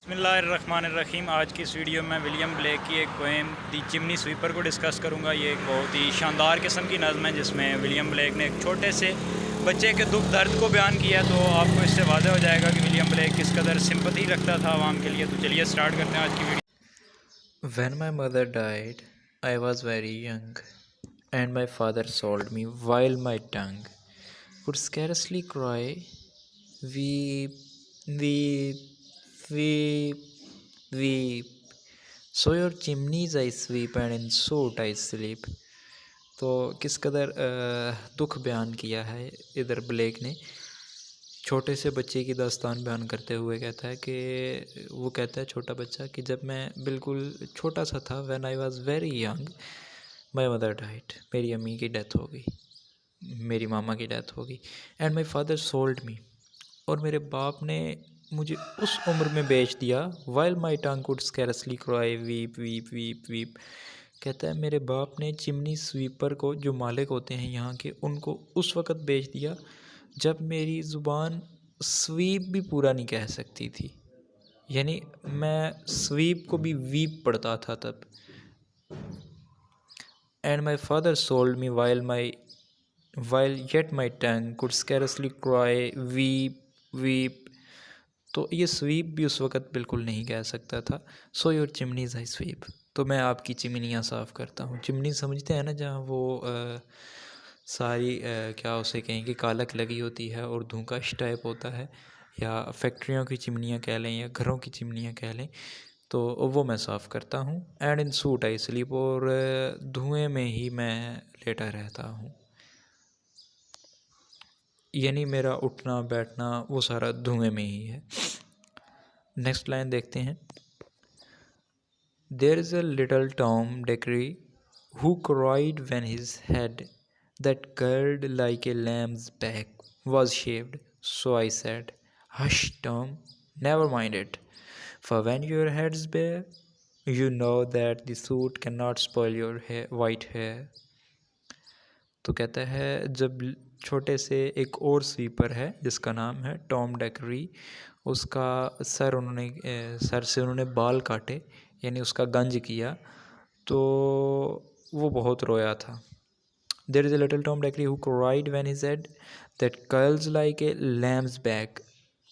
बिस्मिल्लाहिर्रहमानिर्रहीम। आज की इस वीडियो में विलियम ब्लेक की एक पोएम दी चिमनी स्वीपर को डिस्कस करूंगा। ये एक बहुत ही शानदार किस्म की नज़्म है जिसमें विलियम ब्लेक ने एक छोटे से बच्चे के दुख दर्द को बयान किया। तो आपको इससे वाज़ह हो जाएगा कि विलियम ब्लेक किस कदर सिंपैथी रखता था आवाम के लिए। तो चलिए स्टार्ट करते हैं आज की video. When my mother died, I was very young, and my father sold me while my tongue could scarcely cry. Weep, weep, weep, weep. So your chimneys I sweep and in soot I sleep. तो किस कदर दुख बयान किया है इधर black ने। छोटे से बच्चे की दास्तान बयान करते हुए कहता है कि वो कहता है छोटा बच्चा कि जब मैं बिल्कुल छोटा सा था, when I was very young my mother died, मेरी अम्मी की डेथ हो गई, मेरी मामा की डेथ हो गई, एंड माय फादर सोल्ड मी, और मेरे बाप ने मुझे उस उम्र में बेच दिया। While my tongue could scarcely cry weep weep weep weep. कहता है मेरे बाप ने चिमनी स्वीपर को, जो मालिक होते हैं यहाँ के, उनको उस वक़्त बेच दिया जब मेरी ज़ुबान स्वीप भी पूरा नहीं कह सकती थी। यानी मैं स्वीप को भी वीप पढ़ता था तब। And my father sold me while yet my tongue could scarcely cry weep weep. तो ये स्वीप भी उस वक़्त बिल्कुल नहीं कह सकता था। So your chimneys I sweep, तो मैं आपकी चिमनियाँ साफ़ करता हूँ। चिमनी समझते हैं ना, जहाँ वो सारी क्या उसे कहेंगे, कालक लगी होती है और धुआं टाइप होता है, या फैक्ट्रियों की चिमनियाँ कह लें या घरों की चिमनियाँ कह लें, तो वो मैं साफ़ करता हूँ। And in suit I sleep, और धुएँ में ही मैं लेटा रहता हूँ। यानी मेरा उठना बैठना वो सारा धुएँ में ही है। नेक्स्ट लाइन देखते हैं। There is a little Tom Dacre who cried when his head, that curled like a lamb's back, was shaved. So I said, "Hush, Tom, never mind it. For when your head's bare, you know that the suit cannot spoil your white hair." तो कहता है जब छोटे से एक और sweeper है जिसका नाम है टॉम डेकरी, उसका सर से उन्होंने बाल काटे, यानी उसका गंज किया, तो वो बहुत रोया था। There is a little Tom Dacre who cried when he said that curls like a lamb's back.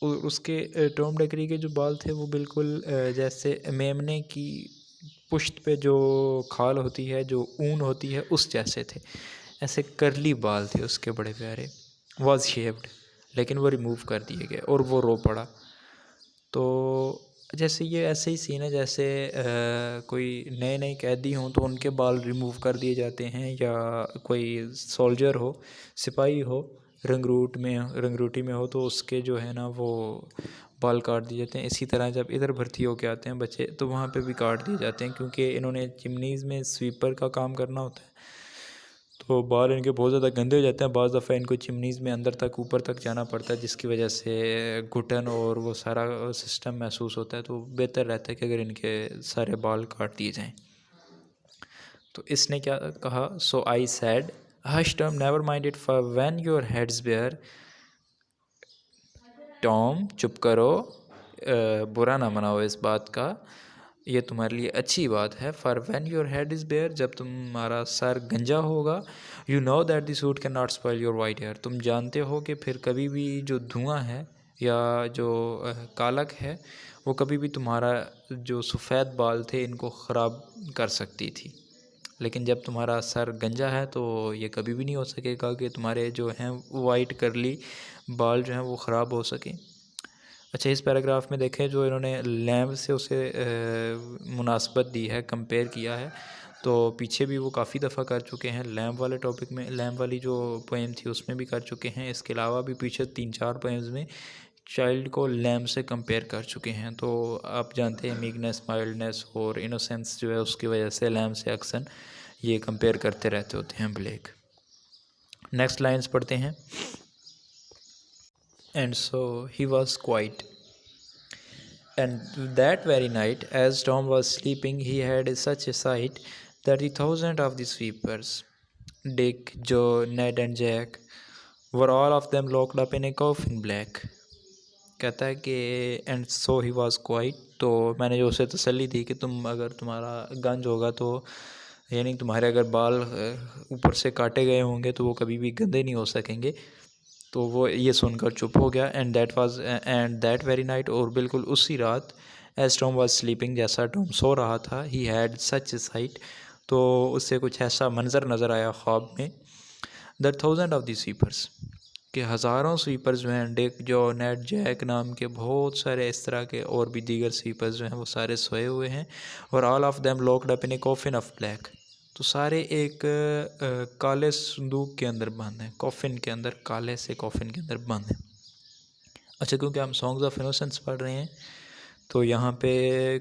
उसके टॉम डेकरी के जो बाल थे वो बिल्कुल जैसे मेमने की पुश्त पे जो खाल होती है, जो ऊन होती है, उस जैसे थे। ऐसे करली बाल थे उसके बड़े प्यारे। वॉज शेव्ड, लेकिन वो रिमूव कर दिए गए और वो रो पड़ा। तो जैसे ये ऐसे ही सीन है जैसे कोई नए नए कैदी हों तो उनके बाल रिमूव कर दिए जाते हैं, या कोई सोल्जर हो, सिपाही हो, रंगरूटी में हो, तो उसके जो है ना वो बाल काट दिए जाते हैं। इसी तरह जब इधर भर्ती होके आते हैं बच्चे, तो वहाँ पे भी काट दिए जाते हैं, क्योंकि इन्होंने चिमनीज़ में स्वीपर का काम करना होता है, तो बाल इनके बहुत ज़्यादा गंदे हो जाते हैं। बाज़ दफ़ा इनको चिमनीज़ में अंदर तक, ऊपर तक जाना पड़ता है, जिसकी वजह से घुटन और वो सारा सिस्टम महसूस होता है। तो बेहतर रहता है कि अगर इनके सारे बाल काट दिए जाएं। तो इसने क्या कहा, so I said hush Tom never mind it for when your head's bare. Tom चुप करो, बुरा ना मनाओ इस बात का, ये तुम्हारे लिए अच्छी बात है। For when your head is bare, जब तुम्हारा सर गंजा होगा, you know that the soot can not spoil your white hair, तुम जानते हो कि फिर कभी भी जो धुआं है या जो कालक है, वो कभी भी तुम्हारा जो सफ़ेद बाल थे इनको ख़राब कर सकती थी। लेकिन जब तुम्हारा सर गंजा है तो ये कभी भी नहीं हो सकेगा कि तुम्हारे जो हैं वाइट करली बाल जो हैं वो ख़राब हो सकें। अच्छा, इस पैराग्राफ में देखें जो इन्होंने लैम्प से उसे मुनासबत दी है, कंपेयर किया है, तो पीछे भी वो काफ़ी दफ़ा कर चुके हैं। लैम्प वाले टॉपिक में, लैम्प वाली जो पोएम थी उसमें भी कर चुके हैं। इसके अलावा भी पीछे 3-4 पोएम्स में चाइल्ड को लैम्प से कंपेयर कर चुके हैं। तो आप जानते हैं मीकनेस, माइल्डनेस और इनोसेंस जो है उसकी वजह से लैम्प से अक्सर ये कंपेयर करते रहते होते हैं ब्लेक। नेक्स्ट लाइन्स पढ़ते हैं। And so he was quiet. And that very night, as Tom was sleeping, he had such a sight that the thousand of the sweepers, Dick, Joe, Ned, and Jack, were all of them locked up in a coffin black. कहता है कि and so he was quite, तो मैंने जो उसे तसल्ली दी कि अगर तुम्हारा गंज होगा तो यानी तुम्हारे अगर बाल ऊपर से काटे गए होंगे तो वो कभी भी गंदे नहीं हो सकेंगे। तो वो ये सुनकर चुप हो गया। एंड दैट वेरी नाइट, और बिल्कुल उसी रात, एज टॉम वाज स्लीपिंग, जैसा टॉम सो रहा था, he had such A site, तो उससे कुछ ऐसा मंज़र नज़र आया ख्वाब में, that thousand of the sweepers, कि हज़ारों स्वीपर्स जो हैं, डिक, जॉन, नेड, जैक नाम के बहुत सारे इस तरह के और भी दीगर स्वीपर्स जो हैं वो सारे सोए हुए हैं, और all of them locked up in A coffin of black, तो सारे एक काले संदूक के अंदर बंद हैं, कॉफिन के अंदर, काले से कॉफिन के अंदर बंद हैं। अच्छा, क्योंकि हम सॉन्ग्स ऑफ इनोसेंस पढ़ रहे हैं तो यहाँ पे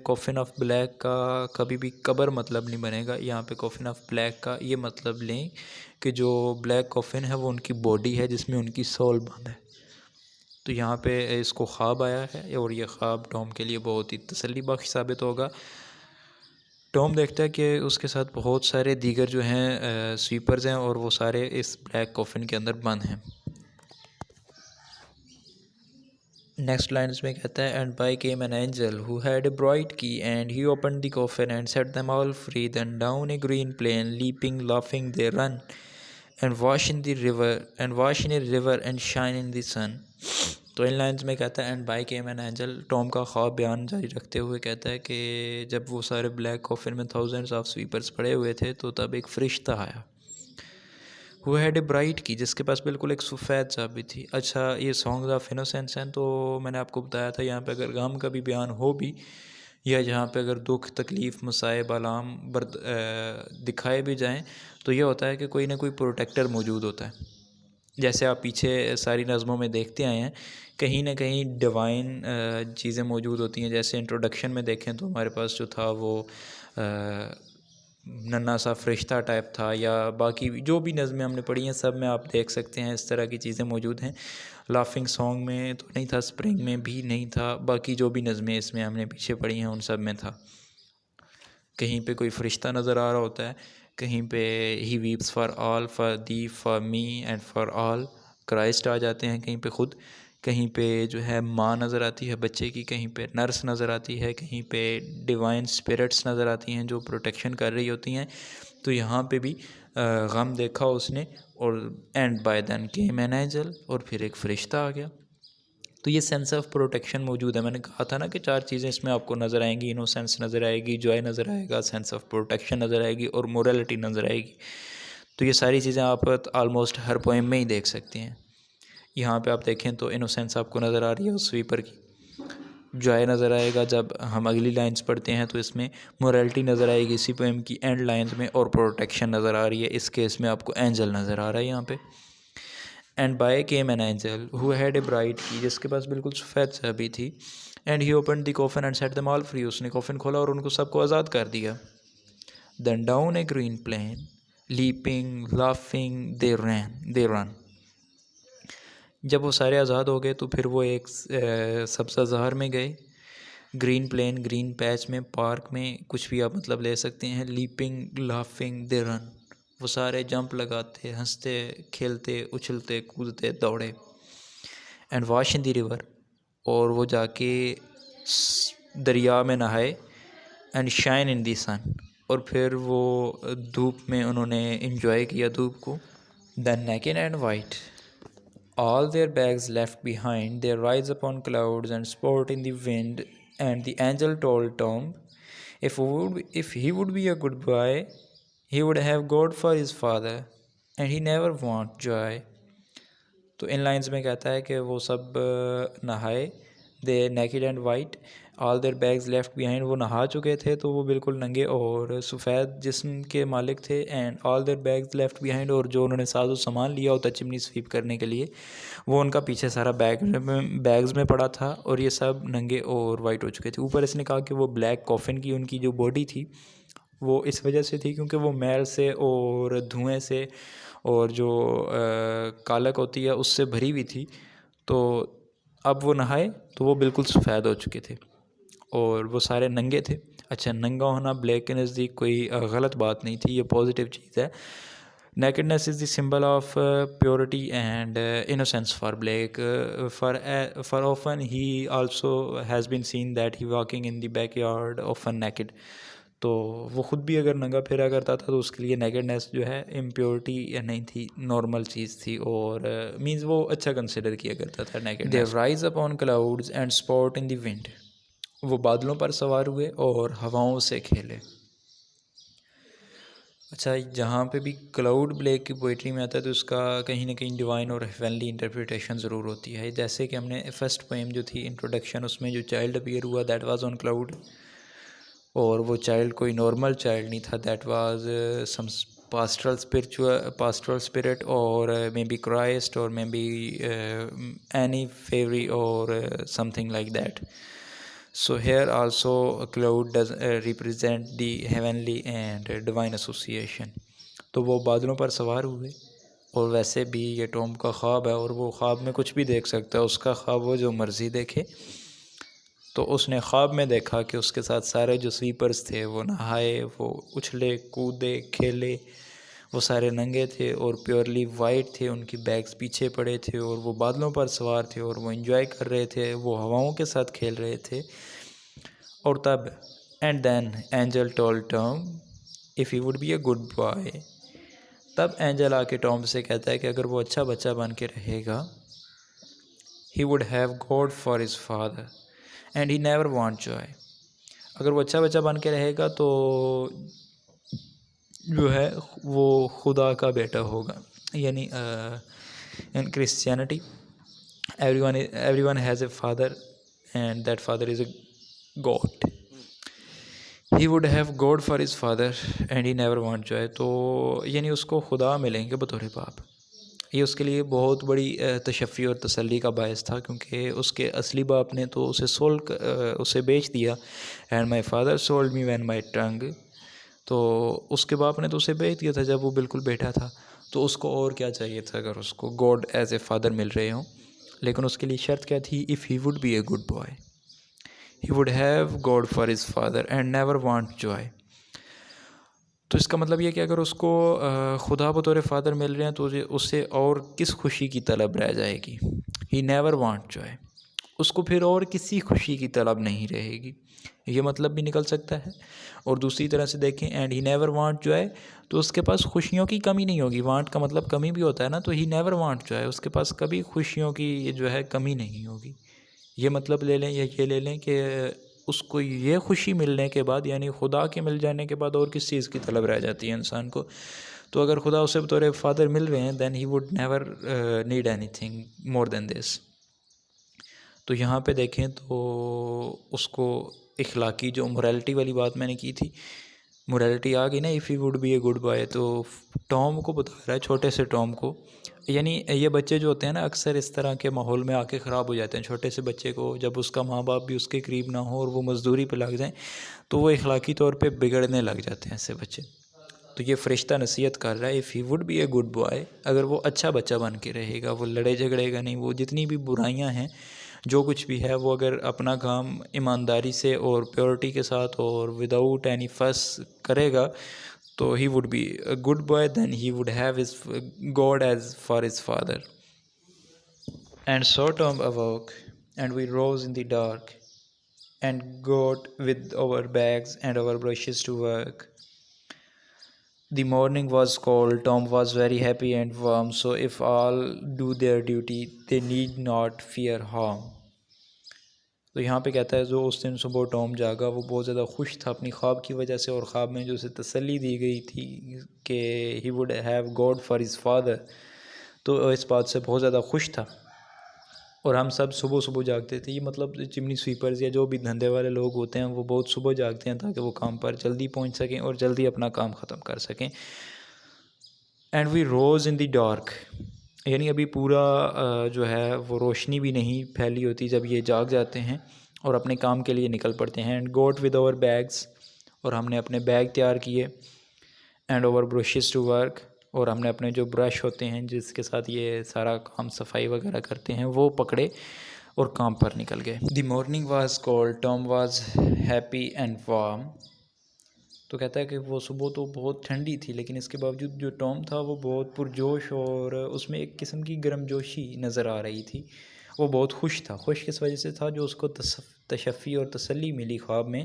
कॉफिन ऑफ ब्लैक का कभी भी कबर मतलब नहीं बनेगा। यहाँ पे कॉफिन ऑफ ब्लैक का ये मतलब लें कि जो ब्लैक कॉफिन है वो उनकी बॉडी है जिसमें उनकी सोल बंद है। तो यहाँ पे इसको ख्वाब आया है और ये ख्वाब टॉम के लिए बहुत ही तसल्ली बख्श साबित होगा। टॉम देखता है कि उसके साथ बहुत सारे दीगर जो हैं स्वीपर्स हैं और वो सारे इस ब्लैक कॉफिन के अंदर बंद हैं। नेक्स्ट लाइन्स में कहता है, and by came an angel who had a bright key and he opened the coffin and set them all free, then down a green plain leaping laughing they run and wash in a river and shine in the sun. तो इन lines में कहता है, and by came an angel, Tom का ख्वाब बयान जारी रखते हुए कहता है कि जब वो सारे ब्लैक कॉफिन में थाउजेंड्स ऑफ स्वीपर्स पड़े हुए थे तो तब एक फरिश्ता आया, who had a bright key, जिसके पास बिल्कुल एक सफ़ेद चाबी थी। अच्छा, ये सॉन्ग्स ऑफ इनोसेंस हैं, तो मैंने आपको बताया था यहाँ पे अगर गम का भी बयान हो भी, या जहाँ पे अगर दुख, तकलीफ़, मसाइब, आलाम दिखाए भी जाएं, तो ये होता है कि कोई ना कोई प्रोटेक्टर मौजूद होता है। जैसे आप पीछे सारी नज़मों में देखते आए हैं, कहीं ना कहीं डिवाइन चीज़ें मौजूद होती हैं। जैसे इंट्रोडक्शन में देखें तो हमारे पास जो था वो नन्हा सा फरिश्ता टाइप था, या बाकी जो भी नज़में हमने पढ़ी हैं सब में आप देख सकते हैं इस तरह की चीज़ें मौजूद हैं। लाफिंग सॉन्ग में तो नहीं था, स्प्रिंग में भी नहीं था, बाकी जो भी नज़में इसमें हमने पीछे पढ़ी हैं उन सब में था। कहीं पे कोई फरिश्ता नज़र आ रहा होता है, कहीं पे ही weeps for all, for thee, for me and for all, Christ आ जाते हैं कहीं पे खुद, कहीं पे जो है माँ नज़र आती है बच्चे की, कहीं पे नर्स नज़र आती है, कहीं पे डिवाइन स्पिरिट्स नज़र आती हैं जो प्रोटेक्शन कर रही होती हैं। तो यहाँ पे भी गम देखा उसने, और and by then came an angel, और फिर एक फरिश्ता आ गया। तो ये सेंस ऑफ प्रोटेक्शन मौजूद है। मैंने कहा था ना कि 4 चीज़ें इसमें आपको नज़र आएंगी, इनोसेंस नज़र आएगी, जॉय नज़र आएगा, सेंस ऑफ प्रोटेक्शन नज़र आएगी और मोरलिटी नज़र आएगी। तो ये सारी चीज़ें आप ऑलमोस्ट हर पोएम में ही देख सकते हैं। यहाँ पे आप देखें तो इनोसेंस आपको नज़र आ रही है उस स्वीपर की, जॉय नज़र आएगा जब हम अगली लाइन्स पढ़ते हैं, तो इसमें मोरलिटी नज़र आएगी इसी पोएम की एंड लाइन्स में, और प्रोटेक्शन नज़र आ रही है। इस केस में आपको एंजल नज़र आ रहा है यहाँ पे। And by came an angel who had a bright key, जिसके पास बिल्कुल सफ़ेद चाबी थी, and he open the coffin and set them all free, उसने कॉफिन खोला और उनको सबको आज़ाद कर दिया। Then down a green plain leaping laughing they run, जब वो सारे आज़ाद हो गए तो फिर वो एक सब्ज़ा ज़हर में गए, ग्रीन प्लेन, ग्रीन पैच में, पार्क में, कुछ भी आप मतलब ले सकते हैं। लीपिंग लाफिंग दे रन, वो सारे जंप लगाते, हंसते, खेलते, उछलते, कूदते, दौड़े। And wash in the river, और वो जाके दरिया में नहाए। एंड शाइन इन द सन, और फिर वो धूप में उन्होंने इंजॉय किया धूप को। Then naked and white, all their bags left behind, they rise upon clouds and sport in the wind. And the angel told Tom, if he would be a good boy, he would have God for his father, and he never want joy. तो इन lines में कहता है कि वो सब नहाए, they naked and white, all their bags left behind, वो नहा चुके थे तो वो बिल्कुल नंगे और सफ़ेद जिस्म के मालिक थे। And all their bags left behind, और जो उन्होंने साजो सामान लिया होता चिमनी स्वीप करने के लिए, वो उनका पीछे सारा बैग्स में पड़ा था, और ये सब नंगे और वाइट हो चुके थे। ऊपर इसने कहा कि वो ब्लैक कॉफिन की उनकी जो बॉडी थी वो इस वजह से थी क्योंकि वो मैल से और धुएँ से और जो कालक होती है उससे भरी हुई थी। तो अब वो नहाए तो वो बिल्कुल सफ़ेद हो चुके थे और वो सारे नंगे थे। अच्छा, नंगा होना ब्लैक के नज़दीक कोई गलत बात नहीं थी, ये पॉजिटिव चीज़ है। Nakedness is the symbol of purity and innocence for Blake. For often he also has been seen that he walking in the backyard often naked. तो वो ख़ुद भी अगर नंगा फिरा करता था तो उसके लिए नेकेडनेस जो है इम्प्योरिटी नहीं थी, नॉर्मल चीज़ थी, और मींस वो अच्छा कंसिडर किया करता था nakedness. They rise up on clouds and spot in the wind. वो बादलों पर सवार हुए और हवाओं से खेले। अच्छा, जहाँ पे भी क्लाउड ब्लेक की पोइट्री में आता है तो उसका कहीं ना कहीं डिवाइन और हेवनली इंटरप्रिटेशन ज़रूर होती है। जैसे कि हमने फर्स्ट पोएम जो थी इंट्रोडक्शन, उसमें जो चाइल्ड अपीयर हुआ दैट वाज ऑन क्लाउड, और वो चाइल्ड कोई नॉर्मल चाइल्ड नहीं था, that was some pastoral spirit और मे बी क्राइस्ट और मे बी एनी फेवरी और something like that. So here also a cloud does represent the heavenly and divine association. तो वो बादलों पर सवार हुए, और वैसे भी ये टॉम का ख्वाब है और वो ख्वाब में कुछ भी देख सकता है, उसका ख्वाब वो जो मर्ज़ी देखे। तो उसने ख्वाब में देखा कि उसके साथ सारे जो स्वीपर्स थे वो नहाए, वो उछले कूदे खेले, वो सारे नंगे थे और प्योरली वाइट थे, उनकी बैग्स पीछे पड़े थे और वो बादलों पर सवार थे और वो एंजॉय कर रहे थे, वो हवाओं के साथ खेल रहे थे। और तब and then angel told Tom if he would be a good boy. तब एंजल आके टॉम से कहता है कि अगर वो अच्छा बच्चा बन के रहेगा, he would have got for his father and he never want Joy. अगर वो अच्छा बच्चा बन के रहेगा तो जो है वो खुदा का बेटा होगा। यानी इन Christianity everyone has a father and that father is a God. He would have God for his father and he never want joy. तो यानी उसको खुदा मिलेंगे बतौर बाप। ये उसके लिए बहुत बड़ी तशफ़ी और तसल्ली का बायस था, क्योंकि उसके असली बाप ने तो उसे बेच दिया। And my father sold me when my tongue. तो उसके बाप ने तो उसे बेच दिया था जब वो बिल्कुल बेटा था। तो उसको और क्या चाहिए था अगर उसको गॉड एज ए फादर मिल रहे हों। लेकिन उसके लिए शर्त क्या थी? If he would B a good boy he would have got for his father and never want Joy. तो इसका मतलब ये कि अगर उसको खुदा बतौर फ़ादर मिल रहे हैं तो उससे और किस खुशी की तलब रह जाएगी। ही नेवर वांट जॉय, उसको फिर और किसी खुशी की तलब नहीं रहेगी। ये मतलब भी निकल सकता है। और दूसरी तरह से देखें and he never want Joy, तो उसके पास खुशियों की कमी नहीं होगी। वांट का मतलब कमी भी होता है ना, तो ही नेवर वांट जॉय, उसके पास कभी खुशियों की जो है कमी नहीं होगी। ये मतलब ले लें या ये ले लें कि उसको ये खुशी मिलने के बाद, यानी खुदा के मिल जाने के बाद और किस चीज़ की तलब रह जाती है इंसान को। तो अगर खुदा उसे बतौर फादर मिल रहे हैं, then he would never need anything more than this. तो यहाँ पे देखें तो उसको इखलाकी जो मोरालिटी वाली बात मैंने की थी, मोरालिटी आ गई ना, if he would B a good boy. तो टॉम को बता रहा है, छोटे से टॉम को, यानी ये बच्चे जो होते हैं ना अक्सर इस तरह के माहौल में आके ख़राब हो जाते हैं। छोटे से बच्चे को जब उसका माँ बाप भी उसके करीब ना हो और वो मज़दूरी पे लग जाएं तो वो इखलाकी तौर पे बिगड़ने लग जाते हैं ऐसे बच्चे। तो ये फ़रिश्ता नसीहत कर रहा है, if he would B a good boy, अगर वो अच्छा बच्चा बन के रहेगा, वो लड़े झगड़ेगा नहीं, वो जितनी भी बुराइयाँ हैं जो कुछ भी है वो अगर अपना काम ईमानदारी से और प्योरिटी के साथ और विदाउट एनी फस करेगा, तो he would be a good boy, then he would have his God as for his father. And so Tom awoke, and we rose in the dark, and got with our bags and our brushes to work. The morning was cold. Tom was very happy and warm, so if all do their duty, they need not fear harm. तो यहाँ पे कहता है जो उस दिन सुबह Tom जागा वो बहुत ज़्यादा खुश था अपनी ख्वाब की वजह से, और ख्वाब में जो उसे तसल्ली दी गई थी कि he would have got for his father, तो इस बात से बहुत ज़्यादा खुश था। और हम सब सुबह सुबह जागते थे। ये मतलब चिमनी स्वीपर्स या जो भी धंधे वाले लोग होते हैं वो बहुत सुबह जागते हैं ताकि वो काम पर जल्दी पहुँच सकें और जल्दी अपना काम ख़त्म कर सकें। And we rose in the dark, यानी अभी पूरा जो है वो रोशनी भी नहीं फैली होती जब ये जाग जाते हैं और अपने काम के लिए निकल पड़ते हैं। And got with our bags, और हमने अपने बैग तैयार किए। And over brushes to work, और हमने अपने जो ब्रश होते हैं जिसके साथ ये सारा काम सफाई वगैरह करते हैं वो पकड़े और काम पर निकल गए। The morning was cold, Tom was happy and warm, तो कहता है कि वो सुबह तो बहुत ठंडी थी, लेकिन इसके बावजूद जो टॉम था वो बहुत पुरजोश और उसमें एक किस्म की गर्मजोशी नज़र आ रही थी। वो बहुत खुश था। खुश किस वजह से था? जो उसको तशफ़ी और तसल्ली मिली ख्वाब में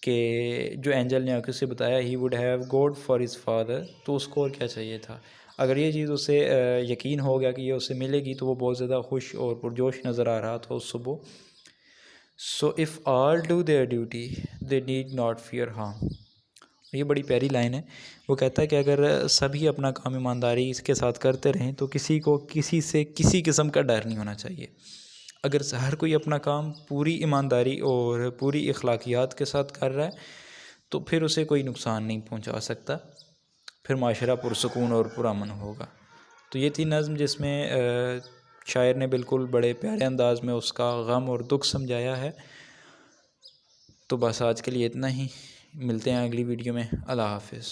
कि जो एंजल ने आके उसे बताया he would have got for his father, तो उसको और क्या चाहिए था? अगर ये चीज़ उसे यकीन हो गया कि ये उसे मिलेगी, तो वो बहुत ज़्यादा खुश और पुरजोश नज़र आ रहा था उस सुबह। So if all do their duty they need not fear harm. ये बड़ी प्यारी लाइन है। वो कहता है कि अगर सभी अपना काम ईमानदारी के साथ करते रहें तो किसी को किसी से किसी किस्म का डर नहीं होना चाहिए। अगर हर कोई अपना काम पूरी ईमानदारी और पूरी अखलाकियात के साथ कर रहा है तो फिर उसे कोई नुकसान नहीं पहुंचा सकता, फिर माशरा पुरसकून और पुरअमन होगा। तो ये थी नज़्म जिसमें शायर ने बिल्कुल बड़े प्यारे अंदाज में उसका गम और दुख समझाया है। तो बस आज के लिए इतना ही। मिलते हैं अगली वीडियो में। अल्लाह हाफ़िज़।